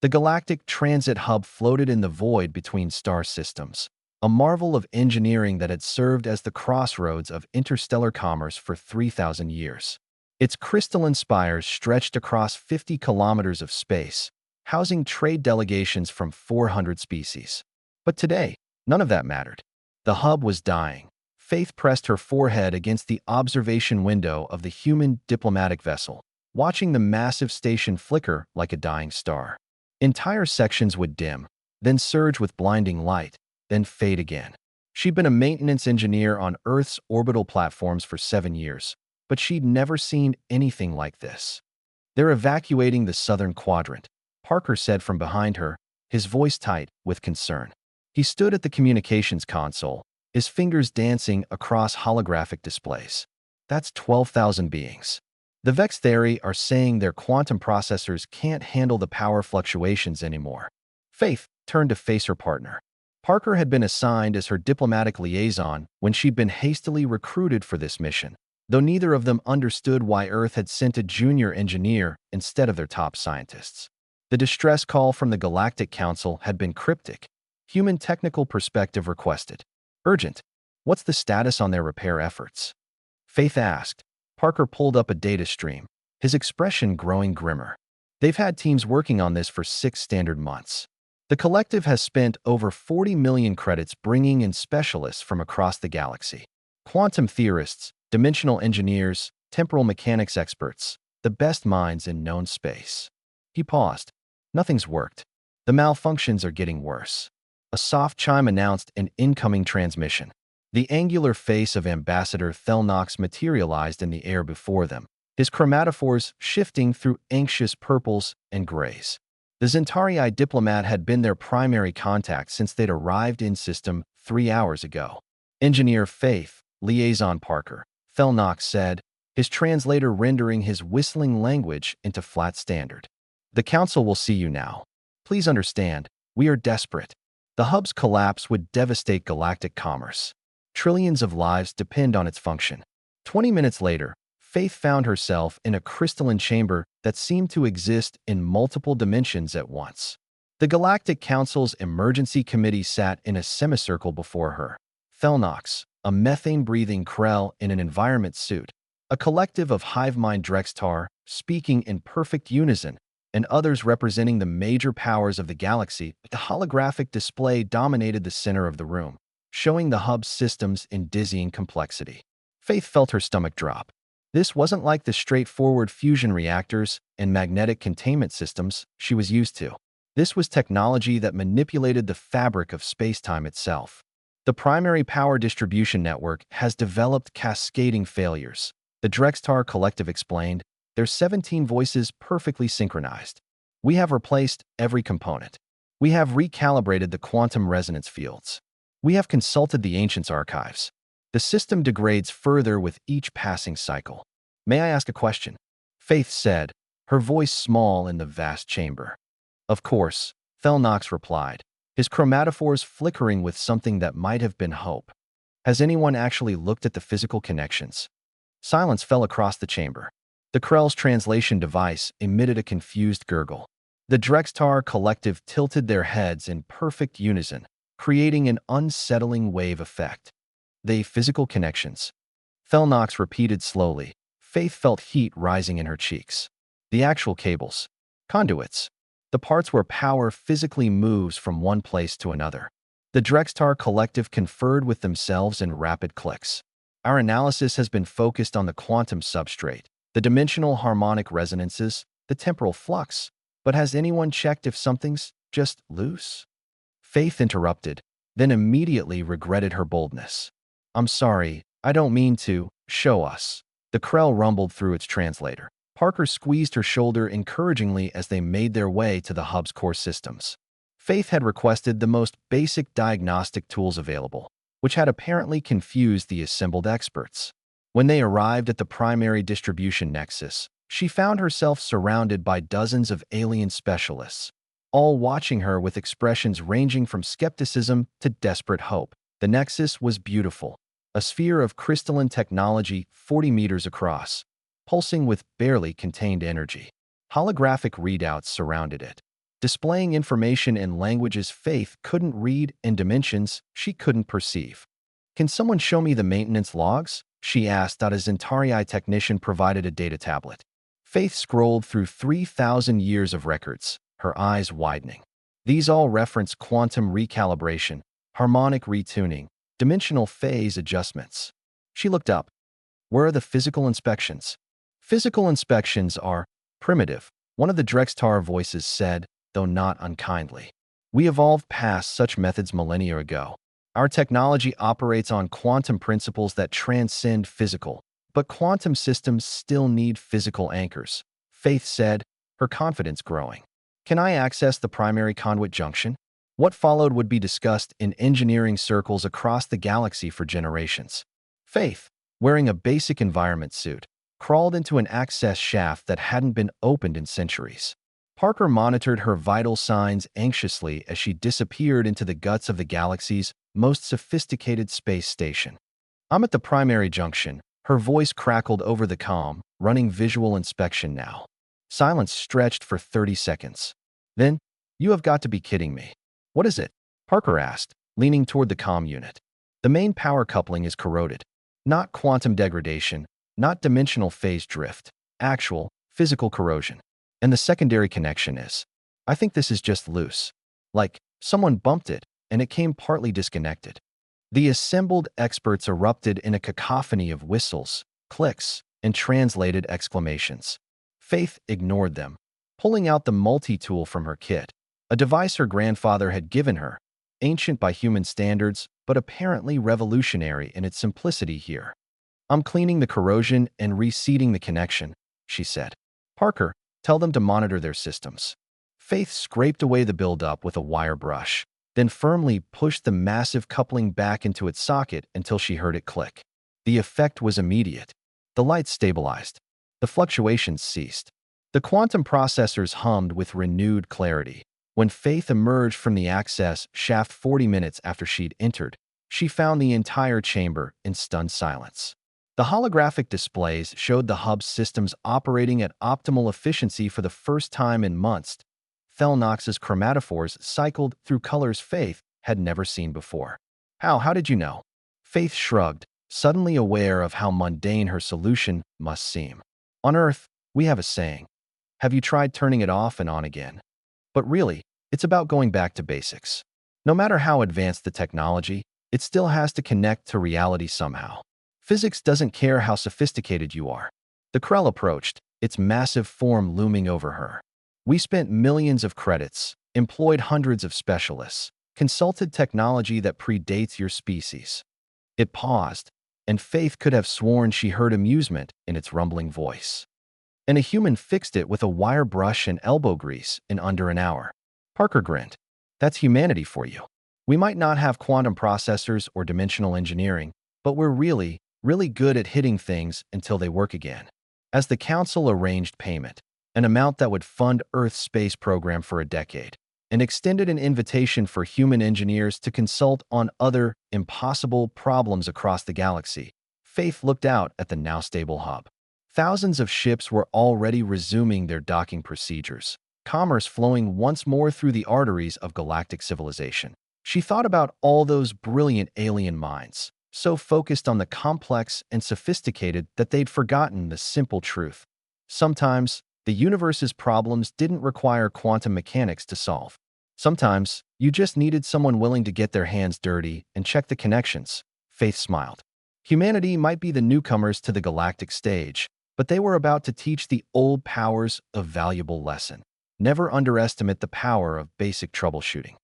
The galactic transit hub floated in the void between star systems, a marvel of engineering that had served as the crossroads of interstellar commerce for 3,000 years. Its crystalline spires stretched across 50 kilometers of space, housing trade delegations from 400 species. But today, none of that mattered. The hub was dying. Faith pressed her forehead against the observation window of the human diplomatic vessel, watching the massive station flicker like a dying star. Entire sections would dim, then surge with blinding light, then fade again. She'd been a maintenance engineer on Earth's orbital platforms for 7 years, but she'd never seen anything like this. "They're evacuating the southern quadrant," Parker said from behind her, his voice tight with concern. He stood at the communications console, his fingers dancing across holographic displays. "That's 12,000 beings. The Vex theory are saying their quantum processors can't handle the power fluctuations anymore." Faith turned to face her partner. Parker had been assigned as her diplomatic liaison when she'd been hastily recruited for this mission, though neither of them understood why Earth had sent a junior engineer instead of their top scientists. The distress call from the Galactic Council had been cryptic. Human technical perspective requested. "Urgent. What's the status on their repair efforts?" Faith asked. Parker pulled up a data stream, his expression growing grimmer. "They've had teams working on this for 6 standard months. The collective has spent over 40 million credits bringing in specialists from across the galaxy. Quantum theorists, dimensional engineers, temporal mechanics experts, the best minds in known space." He paused. "Nothing's worked. The malfunctions are getting worse." A soft chime announced an incoming transmission. The angular face of Ambassador Thelnox materialized in the air before them, his chromatophores shifting through anxious purples and grays. The Zentarii diplomat had been their primary contact since they'd arrived in system 3 hours ago. "Engineer Faith, Liaison Parker," Thelnox said, his translator rendering his whistling language into flat standard. "The Council will see you now. Please understand, we are desperate. The hub's collapse would devastate galactic commerce. Trillions of lives depend on its function." 20 minutes later, Faith found herself in a crystalline chamber that seemed to exist in multiple dimensions at once. The Galactic Council's emergency committee sat in a semicircle before her. Thelnox, a methane-breathing Krell in an environment suit, a collective of hive-mind Drextar speaking in perfect unison, and others representing the major powers of the galaxy. The holographic display dominated the center of the room, showing the hub's systems in dizzying complexity. Faith felt her stomach drop. This wasn't like the straightforward fusion reactors and magnetic containment systems she was used to. This was technology that manipulated the fabric of space-time itself. "The primary power distribution network has developed cascading failures," the Drextar collective explained, their 17 voices perfectly synchronized. "We have replaced every component. We have recalibrated the quantum resonance fields. We have consulted the Ancients' archives. The system degrades further with each passing cycle." "May I ask a question?" Faith said, her voice small in the vast chamber. "Of course," Thelnox replied, his chromatophores flickering with something that might have been hope. "Has anyone actually looked at the physical connections?" Silence fell across the chamber. The Krell's translation device emitted a confused gurgle. The Drextar collective tilted their heads in perfect unison, creating an unsettling wave effect. "The physical connections," Thelnox repeated slowly. Faith felt heat rising in her cheeks. "The actual cables. Conduits. The parts where power physically moves from one place to another." The Drextar collective conferred with themselves in rapid clicks. "Our analysis has been focused on the quantum substrate, the dimensional harmonic resonances, the temporal flux. But has anyone checked if something's just loose?" Faith interrupted, then immediately regretted her boldness. "I'm sorry, I don't mean to. Show us." The Krell rumbled through its translator. Parker squeezed her shoulder encouragingly as they made their way to the hub's core systems. Faith had requested the most basic diagnostic tools available, which had apparently confused the assembled experts. When they arrived at the primary distribution nexus, she found herself surrounded by dozens of alien specialists, all watching her with expressions ranging from skepticism to desperate hope. The nexus was beautiful, a sphere of crystalline technology 40 meters across, pulsing with barely contained energy. Holographic readouts surrounded it. displaying information in languages Faith couldn't read and dimensions she couldn't perceive. "Can someone show me the maintenance logs?" she asked as Zentarii technician provided a data tablet. Faith scrolled through 3,000 years of records, her eyes widening. These all reference quantum recalibration, harmonic retuning, dimensional phase adjustments. She looked up. "Where are the physical inspections?" "Physical inspections are primitive," one of the Drextar voices said, though not unkindly. "We evolved past such methods millennia ago. Our technology operates on quantum principles that transcend physical, but quantum systems still need physical anchors," Faith said, her confidence growing. "Can I access the primary conduit junction?" What followed would be discussed in engineering circles across the galaxy for generations. Faith, wearing a basic environment suit, crawled into an access shaft that hadn't been opened in centuries. Parker monitored her vital signs anxiously as she disappeared into the guts of the galaxy's most sophisticated space station. "I'm at the primary junction." Her voice crackled over the comm, running visual inspection now. Silence stretched for 30 seconds. Then, "You have got to be kidding me." "What is it?" Parker asked, leaning toward the comm unit. "The main power coupling is corroded. Not quantum degradation, not dimensional phase drift, actual, physical corrosion. And the secondary connection is, I think this is just loose. Like, someone bumped it, and it came partly disconnected." The assembled experts erupted in a cacophony of whistles, clicks, and translated exclamations. Faith ignored them, pulling out the multi-tool from her kit, a device her grandfather had given her, ancient by human standards, but apparently revolutionary in its simplicity here. "I'm cleaning the corrosion and reseating the connection," she said. "Parker, tell them to monitor their systems." Faith scraped away the buildup with a wire brush, then firmly pushed the massive coupling back into its socket until she heard it click. The effect was immediate. The lights stabilized. The fluctuations ceased. The quantum processors hummed with renewed clarity. When Faith emerged from the access shaft 40 minutes after she'd entered, she found the entire chamber in stunned silence. The holographic displays showed the hub's systems operating at optimal efficiency for the first time in months. Thelnox's chromatophores cycled through colors Faith had never seen before. How did you know?" Faith shrugged, suddenly aware of how mundane her solution must seem. "On Earth, we have a saying. Have you tried turning it off and on again?" But really, it's about going back to basics. No matter how advanced the technology, it still has to connect to reality somehow. Physics doesn't care how sophisticated you are. The Krell approached, its massive form looming over her. "We spent millions of credits, employed hundreds of specialists, consulted technology that predates your species." It paused, and Faith could have sworn she heard amusement in its rumbling voice. "And a human fixed it with a wire brush and elbow grease in under an hour." Parker grinned. "That's humanity for you. We might not have quantum processors or dimensional engineering, but we're really, really good at hitting things until they work again." As the council arranged payment, an amount that would fund Earth's space program for a decade, and extended an invitation for human engineers to consult on other impossible problems across the galaxy, Faith looked out at the now stable hub. Thousands of ships were already resuming their docking procedures, commerce flowing once more through the arteries of galactic civilization. She thought about all those brilliant alien minds, so focused on the complex and sophisticated that they'd forgotten the simple truth. Sometimes, the universe's problems didn't require quantum mechanics to solve. Sometimes, you just needed someone willing to get their hands dirty and check the connections. Faith smiled. Humanity might be the newcomers to the galactic stage, but they were about to teach the old powers a valuable lesson. Never underestimate the power of basic troubleshooting.